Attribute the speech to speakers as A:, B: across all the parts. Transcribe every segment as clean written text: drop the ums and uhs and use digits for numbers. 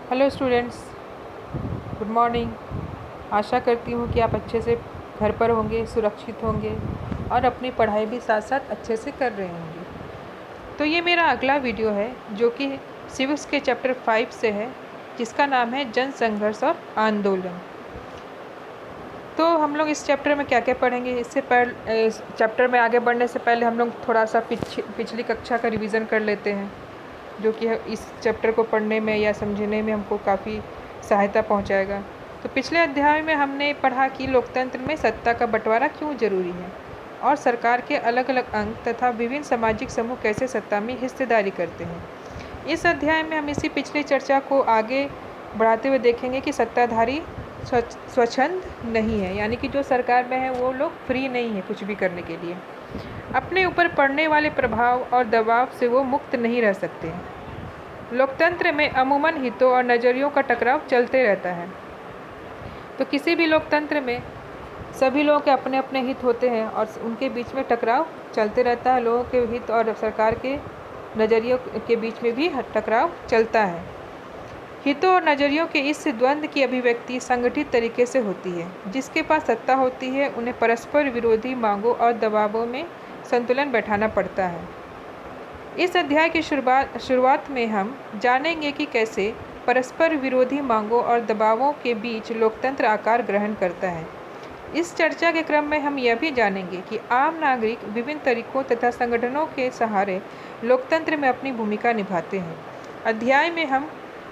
A: Hello students, good morning. आशा करती हूँ कि आप अच्छे से घर पर होंगे, सुरक्षित होंगे और अपनी पढ़ाई भी साथ साथ अच्छे से कर रहे होंगे। तो ये मेरा अगला वीडियो है जो कि सिविक्स के चैप्टर 5 से है, जिसका नाम है जन संघर्ष और आंदोलन। तो हम लोग इस चैप्टर में क्या क्या पढ़ेंगे, इससे पहले इस चैप्टर में आगे बढ़ने से पहले हम लोग थोड़ा सा पिछली कक्षा का रिवीजन कर लेते हैं, जो कि इस चैप्टर को पढ़ने में या समझने में हमको काफ़ी सहायता पहुंचाएगा। तो पिछले अध्याय में हमने पढ़ा कि लोकतंत्र में सत्ता का बंटवारा क्यों जरूरी है और सरकार के अलग अलग अंग तथा विभिन्न सामाजिक समूह कैसे सत्ता में हिस्सेदारी करते हैं। इस अध्याय में हम इसी पिछली चर्चा को आगे बढ़ाते हुए देखेंगे कि सत्ताधारी स्वच्छंद नहीं है, यानी कि जो सरकार में है वो लोग फ्री नहीं है कुछ भी करने के लिए। अपने ऊपर पड़ने वाले प्रभाव और दबाव से वो मुक्त नहीं रह सकते। लोकतंत्र में अमूमन हितों और नज़रियों का टकराव चलते रहता है। तो किसी भी लोकतंत्र में सभी लोगों के अपने अपने हित होते हैं और उनके बीच में टकराव चलते रहता है। लोगों के हित और सरकार के नज़रियों के बीच में भी टकराव चलता है। हितों और नज़रियों के इस द्वंद्व की अभिव्यक्ति संगठित तरीके से होती है। जिसके पास सत्ता होती है उन्हें परस्पर विरोधी मांगों और दबावों में संतुलन बैठाना पड़ता है। इस अध्याय की शुरुआत में हम जानेंगे कि कैसे परस्पर विरोधी मांगों और दबावों के बीच लोकतंत्र आकार ग्रहण करता है। इस चर्चा के क्रम में हम यह भी जानेंगे कि आम नागरिक विभिन्न तरीकों तथा संगठनों के सहारे लोकतंत्र में अपनी भूमिका निभाते हैं। अध्याय में हम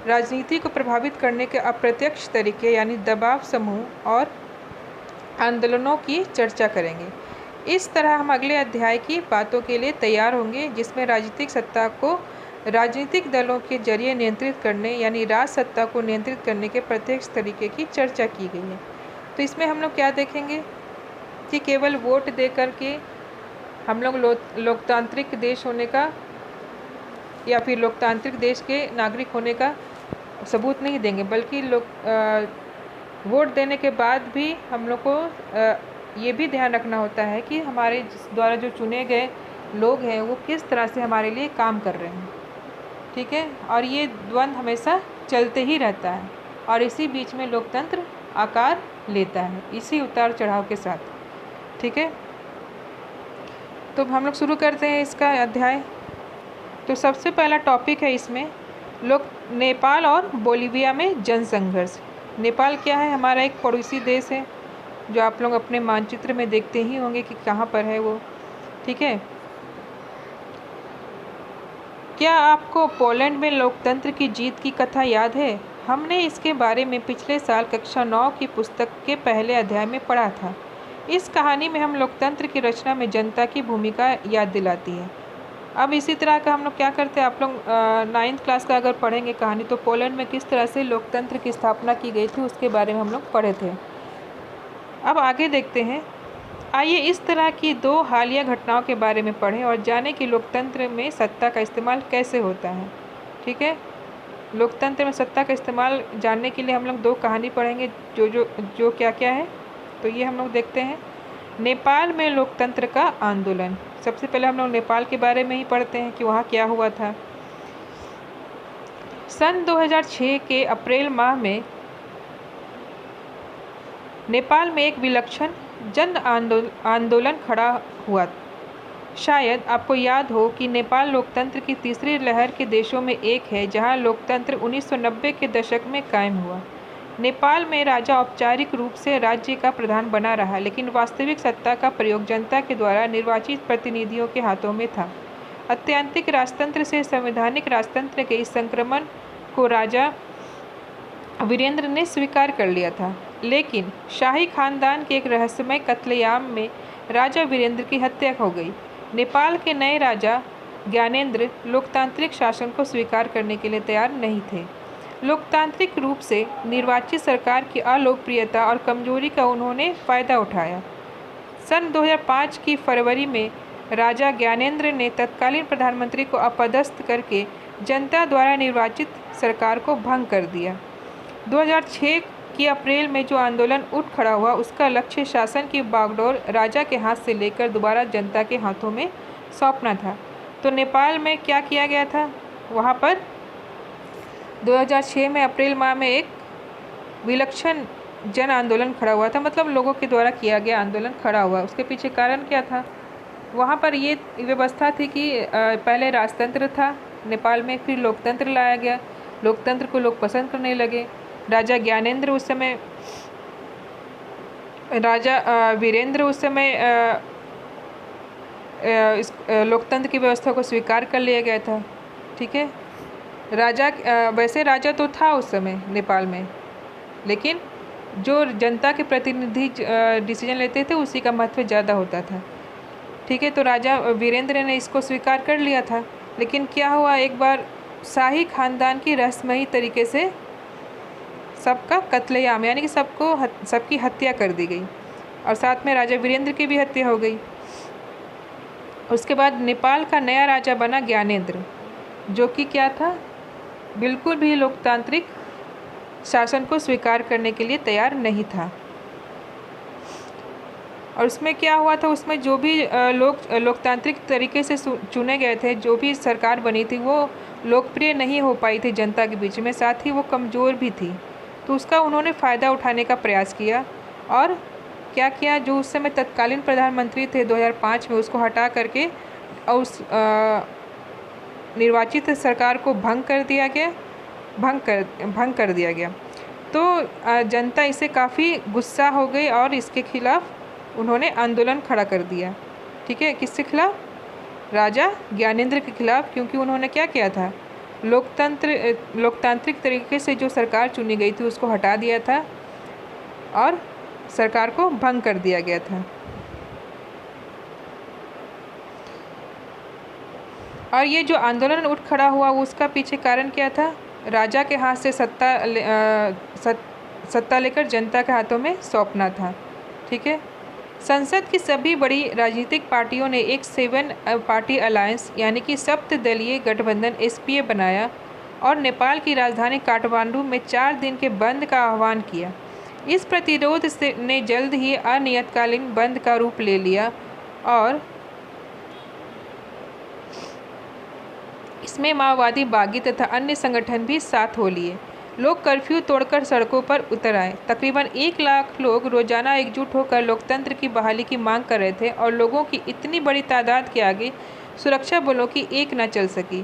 A: राजनीति को प्रभावित करने के अप्रत्यक्ष तरीके यानी दबाव समूह और आंदोलनों की चर्चा करेंगे। इस तरह हम अगले अध्याय की बातों के लिए तैयार होंगे, जिसमें राजनीतिक सत्ता को राजनीतिक दलों के जरिए नियंत्रित करने यानी राज सत्ता को नियंत्रित करने के प्रत्यक्ष तरीके की चर्चा की गई है। तो इसमें हम लोग क्या देखेंगे कि केवल वोट दे करके हम लोग लोकतांत्रिक देश होने का या फिर लोकतांत्रिक देश के नागरिक होने का सबूत नहीं देंगे, बल्कि वोट देने के बाद भी हम लोग को ये भी ध्यान रखना होता है कि हमारे द्वारा जो चुने गए लोग हैं वो किस तरह से हमारे लिए काम कर रहे हैं। ठीक है, और ये द्वंद्व हमेशा चलते ही रहता है और इसी बीच में लोकतंत्र आकार लेता है, इसी उतार चढ़ाव के साथ। ठीक है, तो हम लोग शुरू करते हैं इसका अध्याय। तो सबसे पहला टॉपिक है इसमें नेपाल और बोलीविया में जनसंघर्ष। नेपाल क्या है? हमारा एक पड़ोसी देश है जो आप लोग अपने मानचित्र में देखते ही होंगे कि कहाँ पर है वो। ठीक है, क्या आपको पोलैंड में लोकतंत्र की जीत की कथा याद है? हमने इसके बारे में पिछले साल कक्षा 9 की पुस्तक के पहले अध्याय में पढ़ा था। इस कहानी में हम लोकतंत्र की रचना में जनता की भूमिका याद दिलाती है। अब इसी तरह का हम लोग क्या करते हैं, आप लोग 9th क्लास का अगर पढ़ेंगे कहानी, तो पोलैंड में किस तरह से लोकतंत्र की स्थापना की गई थी उसके बारे में हम लोग पढ़े थे। अब आगे देखते हैं। आइए इस तरह की 2 हालिया घटनाओं के बारे में पढ़ें और जानें कि लोकतंत्र में सत्ता का इस्तेमाल कैसे होता है। ठीक है, लोकतंत्र में सत्ता का इस्तेमाल जानने के लिए हम लोग 2 कहानी पढ़ेंगे जो क्या क्या है। तो ये हम लोग देखते हैं। नेपाल में लोकतंत्र का आंदोलन। सबसे पहले हम लोग नेपाल के बारे में ही पढ़ते हैं कि वहाँ क्या हुआ था। सन 2006 के अप्रैल माह में नेपाल में एक विलक्षण जन आंदोलन खड़ा हुआ। शायद आपको याद हो कि नेपाल लोकतंत्र की तीसरी लहर के देशों में एक है जहां लोकतंत्र 1990 के दशक में कायम हुआ। नेपाल में राजा औपचारिक रूप से राज्य का प्रधान बना रहा, लेकिन वास्तविक सत्ता का प्रयोग जनता के द्वारा निर्वाचित प्रतिनिधियों के हाथों में था। अत्यंतिक राजतंत्र से संवैधानिक राजतंत्र के इस संक्रमण को राजा वीरेंद्र ने स्वीकार कर लिया था, लेकिन शाही खानदान के एक रहस्यमय कत्लेआम में राजा वीरेंद्र की हत्या हो गई। नेपाल के नए राजा ज्ञानेंद्र लोकतांत्रिक शासन को स्वीकार करने के लिए तैयार नहीं थे। लोकतांत्रिक रूप से निर्वाचित सरकार की अलोकप्रियता और कमजोरी का उन्होंने फायदा उठाया। सन 2005 की फरवरी में राजा ज्ञानेंद्र ने तत्कालीन प्रधानमंत्री को अपदस्थ करके जनता द्वारा निर्वाचित सरकार को भंग कर दिया। 2006 की अप्रैल में जो आंदोलन उठ खड़ा हुआ उसका लक्ष्य शासन की बागडोर राजा के हाथ से लेकर दोबारा जनता के हाथों में सौंपना था। तो नेपाल में क्या किया गया था? वहाँ पर 2006 में अप्रैल माह में एक विलक्षण जन आंदोलन खड़ा हुआ था, मतलब लोगों के द्वारा किया गया आंदोलन खड़ा हुआ। उसके पीछे कारण क्या था? वहाँ पर ये व्यवस्था थी कि पहले राजतंत्र था नेपाल में, फिर लोकतंत्र लाया गया। लोकतंत्र को लोग पसंद करने लगे। राजा ज्ञानेंद्र उस समय वीरेंद्र उस समय इस लोकतंत्र की व्यवस्था को स्वीकार कर लिया गया था। ठीक है, वैसे राजा तो था उस समय नेपाल में, लेकिन जो जनता के प्रतिनिधि डिसीजन लेते थे उसी का महत्व ज़्यादा होता था। ठीक है, तो राजा वीरेंद्र ने इसको स्वीकार कर लिया था। लेकिन क्या हुआ, एक बार शाही खानदान की रहस्यमयी तरीके से सबका कत्लेआम, यानी कि सबकी हत्या कर दी गई, और साथ में राजा वीरेंद्र की भी हत्या हो गई। उसके बाद नेपाल का नया राजा बना ज्ञानेंद्र, जो कि क्या था, बिल्कुल भी लोकतांत्रिक शासन को स्वीकार करने के लिए तैयार नहीं था। और उसमें क्या हुआ था, उसमें जो भी लोकतांत्रिक तरीके से चुने गए थे, जो भी सरकार बनी थी, वो लोकप्रिय नहीं हो पाई थी जनता के बीच में, साथ ही वो कमज़ोर भी थी। तो उसका उन्होंने फ़ायदा उठाने का प्रयास किया, और क्या किया, जो उस समय तत्कालीन प्रधानमंत्री थे 2005 में, उसको हटा करके और उस निर्वाचित सरकार को भंग कर दिया गया। तो जनता इससे काफ़ी गुस्सा हो गई और इसके खिलाफ उन्होंने आंदोलन खड़ा कर दिया। ठीक है, किसके खिलाफ? राजा ज्ञानेंद्र के खिलाफ, क्योंकि उन्होंने क्या किया था, लोकतांत्रिक तरीके से जो सरकार चुनी गई थी उसको हटा दिया था और सरकार को भंग कर दिया गया था। और ये जो आंदोलन उठ खड़ा हुआ, उसका पीछे कारण क्या था? राजा के हाथ से सत्ता लेकर जनता के हाथों में सौंपना था। ठीक है, संसद की सभी बड़ी राजनीतिक पार्टियों ने एक 7 पार्टी अलायंस, यानी कि सप्तदलीय गठबंधन एसपीए बनाया और नेपाल की राजधानी काठमांडू में 4 दिन के बंद का आह्वान किया। इस प्रतिरोध ने जल्द ही अनियतकालीन बंद का रूप ले लिया और इसमें माओवादी, बागी तथा अन्य संगठन भी साथ हो लिए। लोग कर्फ्यू तोड़कर सड़कों पर उतर आए। तकरीबन 1 लाख लोग रोजाना एकजुट होकर लोकतंत्र की बहाली की मांग कर रहे थे और लोगों की इतनी बड़ी तादाद के आगे सुरक्षा बलों की एक न चल सकी।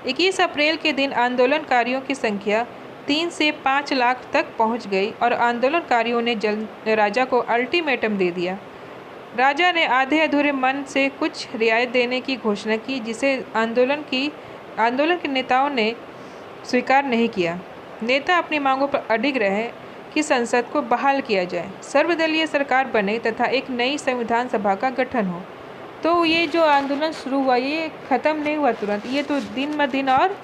A: 21 अप्रैल के दिन आंदोलनकारियों की संख्या 3 से 5 लाख तक पहुंच गई और आंदोलनकारियों ने राजा को अल्टीमेटम दे दिया। राजा ने आधे अधूरे मन से कुछ रियायत देने की घोषणा की, जिसे आंदोलन के नेताओं ने स्वीकार नहीं किया। नेता अपनी मांगों पर अडिग रहे कि संसद को बहाल किया जाए, सर्वदलीय सरकार बने तथा एक नई संविधान सभा का गठन हो। तो ये जो आंदोलन शुरू हुआ, ये ख़त्म नहीं हुआ तुरंत, ये तो दिन ब दिन और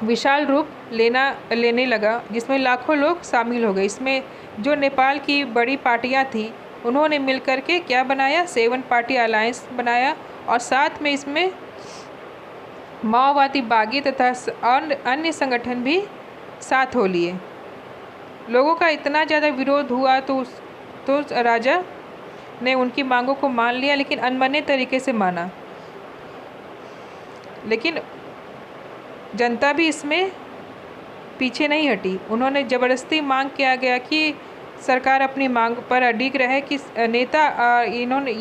A: विशाल रूप लेने लगा, जिसमें लाखों लोग शामिल हो गए। इसमें जो नेपाल की बड़ी पार्टियां थी, उन्होंने मिलकर के क्या बनाया, 7 पार्टी अलायंस बनाया, और साथ में इसमें माओवादी, बागी तथा अन्य संगठन भी साथ हो लिए। लोगों का इतना ज़्यादा विरोध हुआ तो राजा ने उनकी मांगों को मान लिया, लेकिन अनबने तरीके से माना। लेकिन जनता भी इसमें पीछे नहीं हटी। उन्होंने ज़बरदस्ती मांग किया गया कि सरकार अपनी मांग पर अडिग रहे कि इन्होंने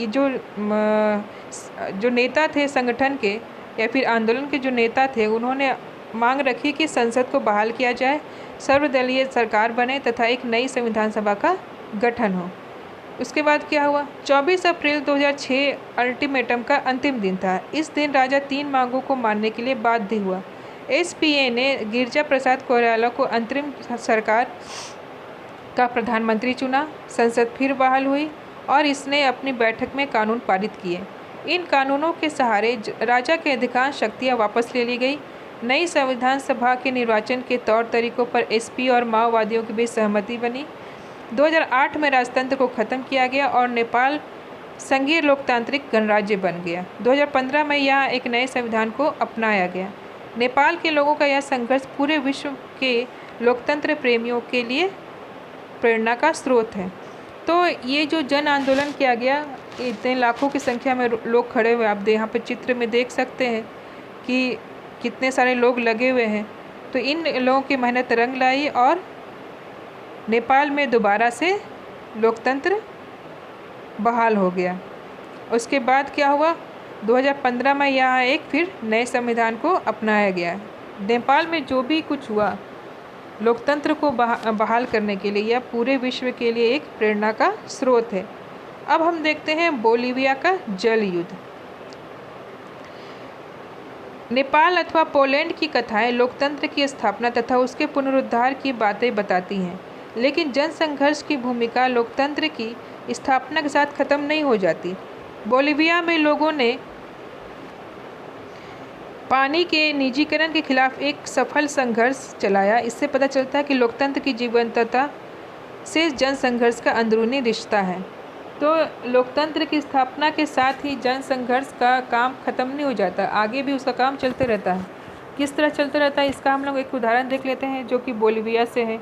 A: जो नेता थे संगठन के या फिर आंदोलन के जो नेता थे, उन्होंने मांग रखी कि संसद को बहाल किया जाए, सर्वदलीय सरकार बने तथा एक नई संविधान सभा का गठन हो। उसके बाद क्या हुआ, 24 अप्रैल 2006 अल्टीमेटम का अंतिम दिन था। इस दिन राजा 3 मांगों को मानने के लिए बाध्य हुआ। एसपीए ने गिरिजा प्रसाद कोइराला को अंतरिम सरकार का प्रधानमंत्री चुना। संसद फिर बहाल हुई और इसने अपनी बैठक में कानून पारित किए। इन कानूनों के सहारे राजा की अधिकांश शक्तियां वापस ले ली गई। नई संविधान सभा के निर्वाचन के तौर तरीकों पर एसपी और माओवादियों के बीच सहमति बनी। 2008 में राजतंत्र को ख़त्म किया गया और नेपाल संघीय लोकतांत्रिक गणराज्य बन गया। 2015 में यहाँ एक नए संविधान को अपनाया गया। नेपाल के लोगों का यह संघर्ष पूरे विश्व के लोकतंत्र प्रेमियों के लिए प्रेरणा का स्रोत है। तो ये जो जन आंदोलन किया गया, इतने लाखों की संख्या में लोग खड़े हुए, आप यहाँ पर चित्र में देख सकते हैं कि कितने सारे लोग लगे हुए हैं। तो इन लोगों की मेहनत रंग लाई और नेपाल में दोबारा से लोकतंत्र बहाल हो गया। उसके बाद क्या हुआ, 2015 में यहाँ एक फिर नए संविधान को अपनाया गया। नेपाल में जो भी कुछ हुआ लोकतंत्र को बहाल करने के लिए यह पूरे विश्व के लिए एक प्रेरणा का स्रोत है। अब हम देखते हैं बोलीविया का जल युद्ध। नेपाल अथवा पोलैंड की कथाएं लोकतंत्र की स्थापना तथा उसके पुनरुद्धार की बातें बताती हैं, लेकिन जनसंघर्ष की भूमिका लोकतंत्र की स्थापना के साथ खत्म नहीं हो जाती। बोलीविया में लोगों ने पानी के निजीकरण के खिलाफ एक सफल संघर्ष चलाया। इससे पता चलता है कि लोकतंत्र की जीवंतता से जनसंघर्ष का अंदरूनी रिश्ता है। तो लोकतंत्र की स्थापना के साथ ही जनसंघर्ष का काम खत्म नहीं हो जाता, आगे भी उसका काम चलते रहता है। किस तरह चलता रहता है इसका हम लोग एक उदाहरण देख लेते हैं, जो कि बोलीविया से है।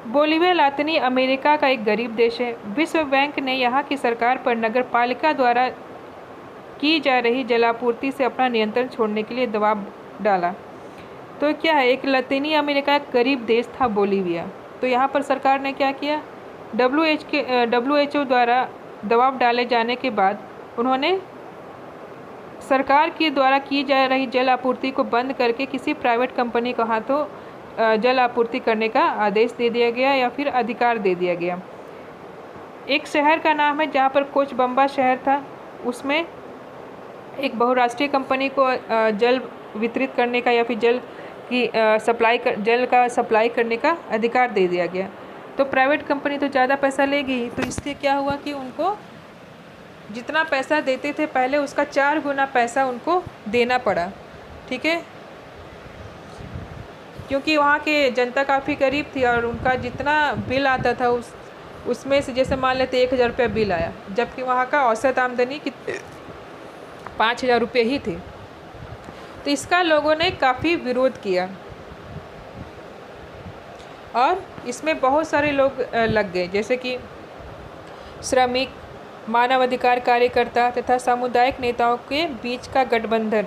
A: बोलीविया लातिनी अमेरिका का एक गरीब देश है। विश्व बैंक ने यहाँ की सरकार पर नगरपालिका द्वारा की जा रही जलापूर्ति से अपना नियंत्रण छोड़ने के लिए दबाव डाला। तो क्या है, एक लातिनी अमेरिका का गरीब देश था बोलीविया। तो यहाँ पर सरकार ने क्या किया, WHO द्वारा दबाव डाले जाने के बाद उन्होंने सरकार के द्वारा की जा रही जल आपूर्ति को बंद करके किसी प्राइवेट कंपनी को हाथों जल आपूर्ति करने का आदेश दे दिया गया या फिर अधिकार दे दिया गया। एक शहर का नाम है जहाँ पर कोचबम्बा शहर था, उसमें एक बहुराष्ट्रीय कंपनी को जल वितरित करने का या फिर जल का सप्लाई करने का अधिकार दे दिया गया। तो प्राइवेट कंपनी तो ज़्यादा पैसा लेगी, तो इससे क्या हुआ कि उनको जितना पैसा देते थे पहले उसका 4 गुना पैसा उनको देना पड़ा। ठीक है, क्योंकि वहाँ के जनता काफ़ी गरीब थी और उनका जितना बिल आता था उसमें से जैसे मान लेते 1,000 रुपया बिल आया, जबकि वहाँ का औसत आमदनी 5,000 रुपये ही थी। तो इसका लोगों ने काफ़ी विरोध किया और इसमें बहुत सारे लोग लग गए, जैसे कि श्रमिक, मानवाधिकार कार्यकर्ता तथा सामुदायिक नेताओं के बीच का गठबंधन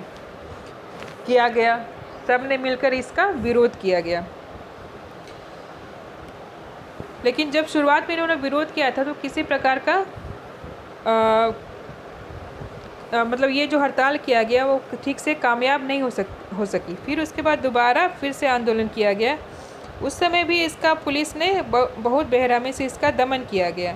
A: किया गया। सब ने मिलकर इसका विरोध किया गया। लेकिन जब शुरुआत में इन्होंने विरोध किया था तो किसी प्रकार का मतलब ये जो हड़ताल किया गया वो ठीक से कामयाब नहीं हो सकी। फिर उसके बाद दोबारा फिर से आंदोलन किया गया। उस समय भी इसका पुलिस ने बहुत बेरहमी से इसका दमन किया गया।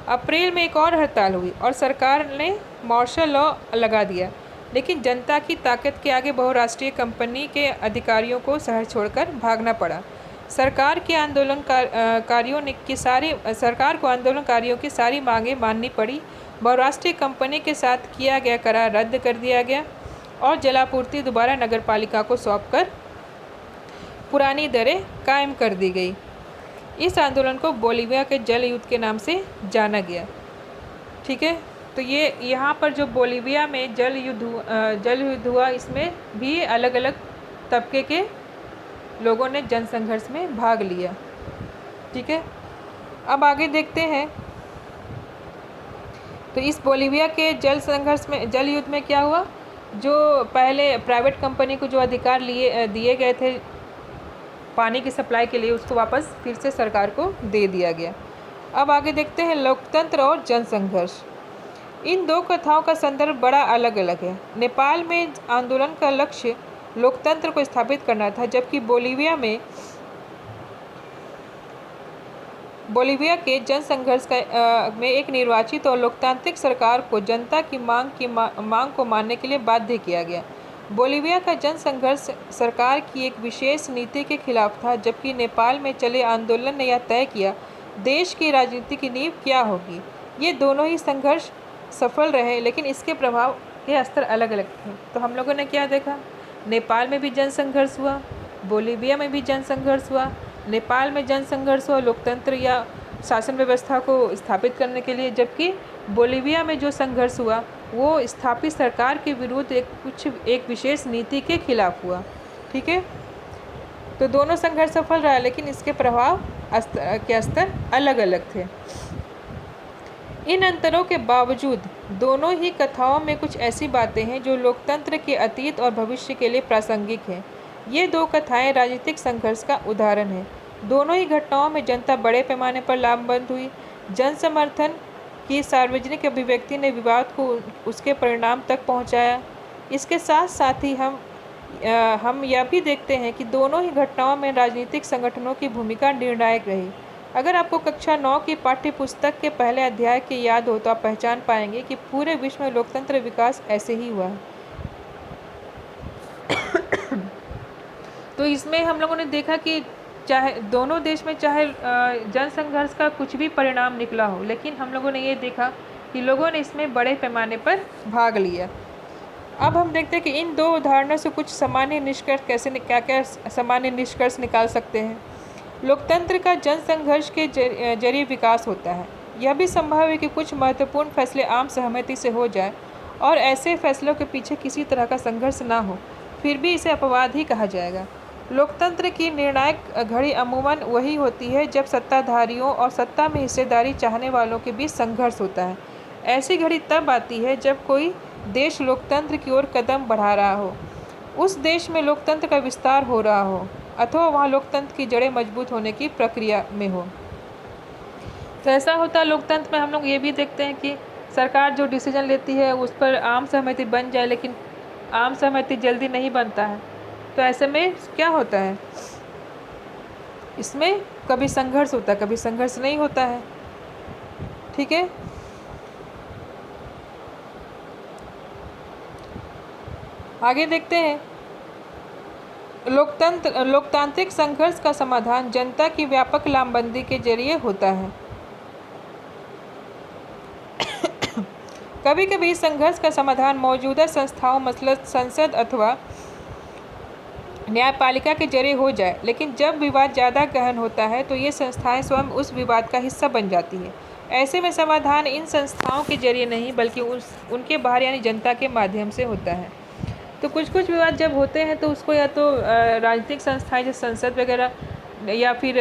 A: अप्रैल में एक और हड़ताल हुई और सरकार ने मार्शल लॉ लगा दिया, लेकिन जनता की ताकत के आगे बहुराष्ट्रीय कंपनी के अधिकारियों को शहर छोड़कर भागना पड़ा। सरकार को आंदोलनकारियों की सारी मांगें माननी पड़ी। बहुराष्ट्रीय कंपनी के साथ किया गया करार रद्द कर दिया गया और जलापूर्ति दोबारा नगरपालिका को सौंपकर पुरानी दरें कायम कर दी गई। इस आंदोलन को बोलीविया के जल युद्ध के नाम से जाना गया। ठीक है, तो ये यहाँ पर जो बोलीविया में जल युद्ध हुआ, इसमें भी अलग अलग तबके के लोगों ने जनसंघर्ष में भाग लिया। ठीक है, अब आगे देखते हैं। तो इस बोलीविया के जल युद्ध में क्या हुआ, जो पहले प्राइवेट कंपनी को जो अधिकार दिए गए थे पानी की सप्लाई के लिए, उसको वापस फिर से सरकार को दे दिया गया। अब आगे देखते हैं लोकतंत्र और जनसंघर्ष। इन दो कथाओं का संदर्भ बड़ा अलग अलग है। नेपाल में आंदोलन का लक्ष्य लोकतंत्र को स्थापित करना था, जबकि बोलीविया के जनसंघर्ष में एक निर्वाचित और लोकतांत्रिक सरकार को जनता की मांग को मानने के लिए बाध्य किया गया। बोलीविया का जनसंघर्ष सरकार की एक विशेष नीति के खिलाफ था, जबकि नेपाल में चले आंदोलन ने यह तय किया देश की राजनीति की नींव क्या होगी। ये दोनों ही संघर्ष सफल रहे, लेकिन इसके प्रभाव के स्तर अलग अलग थे। तो हम लोगों ने क्या देखा, नेपाल में भी जनसंघर्ष हुआ, बोलीविया में भी जनसंघर्ष हुआ। नेपाल में जनसंघर्ष हुआ लोकतंत्र या शासन व्यवस्था को स्थापित करने के लिए, जबकि बोलीविया में जो संघर्ष हुआ वो स्थापित सरकार के विरुद्ध एक विशेष नीति के खिलाफ हुआ। ठीक है, तो दोनों संघर्ष सफल रहा, लेकिन इसके प्रभाव के स्तर अलग अलग थे। इन अंतरों के बावजूद दोनों ही कथाओं में कुछ ऐसी बातें हैं जो लोकतंत्र के अतीत और भविष्य के लिए प्रासंगिक हैं। ये दो कथाएं राजनीतिक संघर्ष का उदाहरण हैं। दोनों ही घटनाओं में जनता बड़े पैमाने पर लामबंद हुई। जन समर्थन की सार्वजनिक अभिव्यक्ति ने विवाद को उसके परिणाम तक पहुंचाया। इसके साथ साथ ही हम यह भी देखते हैं कि दोनों ही घटनाओं में राजनीतिक संगठनों की भूमिका निर्णायक रही। अगर आपको कक्षा 9 की पाठ्य पुस्तक के पहले अध्याय की याद हो तो आप पहचान पाएंगे कि पूरे विश्व में लोकतंत्र विकास ऐसे ही हुआ है। तो इसमें हम लोगों ने देखा कि चाहे दोनों देश में चाहे जन संघर्ष का कुछ भी परिणाम निकला हो, लेकिन हम लोगों ने ये देखा कि लोगों ने इसमें बड़े पैमाने पर भाग लिया। अब हम देखते हैं कि इन दो उदाहरणों से कुछ सामान्य निष्कर्ष क्या सामान्य निष्कर्ष निकाल सकते हैं। लोकतंत्र का जन संघर्ष के जरिए विकास होता है। यह भी संभव है कि कुछ महत्वपूर्ण फैसले आम सहमति से हो जाए और ऐसे फैसलों के पीछे किसी तरह का संघर्ष ना हो, फिर भी इसे अपवाद ही कहा जाएगा। लोकतंत्र की निर्णायक घड़ी अमूमन वही होती है जब सत्ताधारियों और सत्ता में हिस्सेदारी चाहने वालों के बीच संघर्ष होता है। ऐसी घड़ी तब आती है जब कोई देश लोकतंत्र की ओर कदम बढ़ा रहा हो, उस देश में लोकतंत्र का विस्तार हो रहा हो अथवा वहाँ लोकतंत्र की जड़ें मजबूत होने की प्रक्रिया में हो। तो ऐसा होता है लोकतंत्र में। हम लोग ये भी देखते हैं कि सरकार जो डिसीजन लेती है उस पर आम सहमति बन जाए, लेकिन आम सहमति जल्दी नहीं बनता है। तो ऐसे में क्या होता है, इसमें कभी संघर्ष होता है, कभी संघर्ष नहीं होता है। ठीक है, आगे देखते हैं। लोकतांत्रिक संघर्ष का समाधान जनता की व्यापक लामबंदी के जरिए होता है। कभी कभी संघर्ष का समाधान मौजूदा संस्थाओं मसलन संसद अथवा न्यायपालिका के जरिए हो जाए, लेकिन जब विवाद ज़्यादा गहन होता है तो ये संस्थाएं स्वयं उस विवाद का हिस्सा बन जाती है। ऐसे में समाधान इन संस्थाओं के जरिए नहीं बल्कि उनके बाहर यानी जनता के माध्यम से होता है। तो कुछ विवाद जब होते हैं तो उसको या तो राजनीतिक संस्थाएं जैसे संसद वगैरह या फिर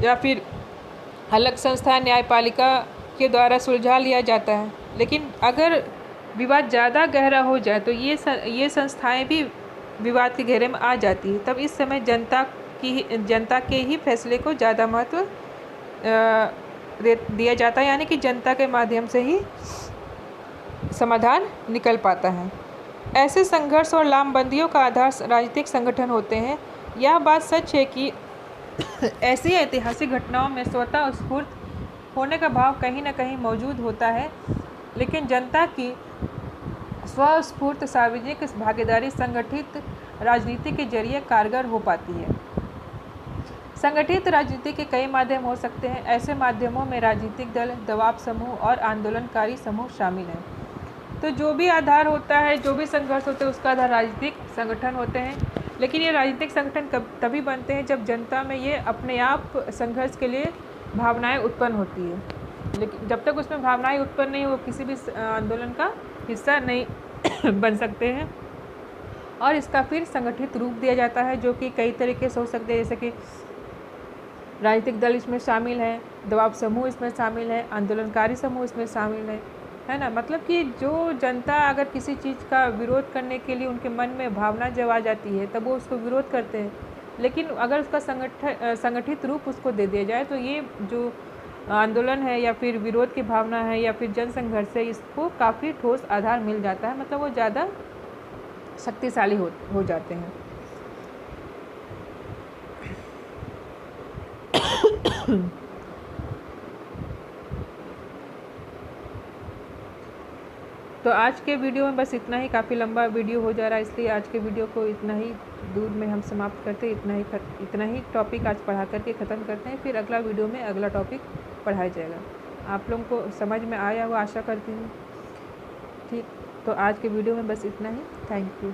A: या फिर अलग संस्था न्यायपालिका के द्वारा सुलझा लिया जाता है। लेकिन अगर विवाद ज़्यादा गहरा हो जाए तो ये संस्थाएं भी विवाद के घेरे में आ जाती है। तब इस समय जनता के ही फैसले को ज़्यादा महत्व दिया जाता है, यानी कि जनता के माध्यम से ही समाधान निकल पाता है। ऐसे संघर्ष और लामबंदियों का आधार राजनीतिक संगठन होते हैं। यह बात सच है कि ऐसी ऐतिहासिक घटनाओं में स्वतः स्फूर्त होने का भाव कहीं ना कहीं मौजूद होता है, लेकिन जनता की स्वस्फूर्त सार्वजनिक भागीदारी संगठित राजनीति के जरिए कारगर हो पाती है। संगठित राजनीति के कई माध्यम हो सकते हैं। ऐसे माध्यमों में राजनीतिक दल, दबाव समूह और आंदोलनकारी समूह शामिल हैं। तो जो भी आधार होता है, जो भी संघर्ष होते हैं, उसका आधार राजनीतिक संगठन होते हैं। लेकिन ये राजनीतिक संगठन तभी बनते हैं जब जनता में ये अपने आप संघर्ष के लिए भावनाएं उत्पन्न होती है। लेकिन जब तक उसमें भावनाएं उत्पन्न नहीं हो, किसी भी आंदोलन का हिस्सा नहीं बन सकते हैं। और इसका फिर संगठित रूप दिया जाता है, जो कि कई तरीके से हो सकते हैं, जैसे कि राजनीतिक दल इसमें शामिल है, दबाव समूह इसमें शामिल है, आंदोलनकारी समूह इसमें शामिल है ना। मतलब कि जो जनता अगर किसी चीज़ का विरोध करने के लिए उनके मन में भावना जब आ जाती है तब वो उसको विरोध करते हैं। लेकिन अगर उसका संगठित रूप उसको दे दिया जाए तो ये जो आंदोलन है या फिर विरोध की भावना है या फिर जन संघर्ष है, इसको काफ़ी ठोस आधार मिल जाता है। मतलब वो ज़्यादा शक्तिशाली हो जाते हैं। तो आज के वीडियो में बस इतना ही। काफ़ी लंबा वीडियो हो जा रहा है, इसलिए आज के वीडियो को इतना ही दूर में हम समाप्त करते हैं। इतना ही टॉपिक आज पढ़ा करके ख़त्म करते हैं। फिर अगला वीडियो में अगला टॉपिक पढ़ाया जाएगा। आप लोगों को समझ में आया हुआ आशा करती हूँ। ठीक, तो आज के वीडियो में बस इतना ही। Thank you.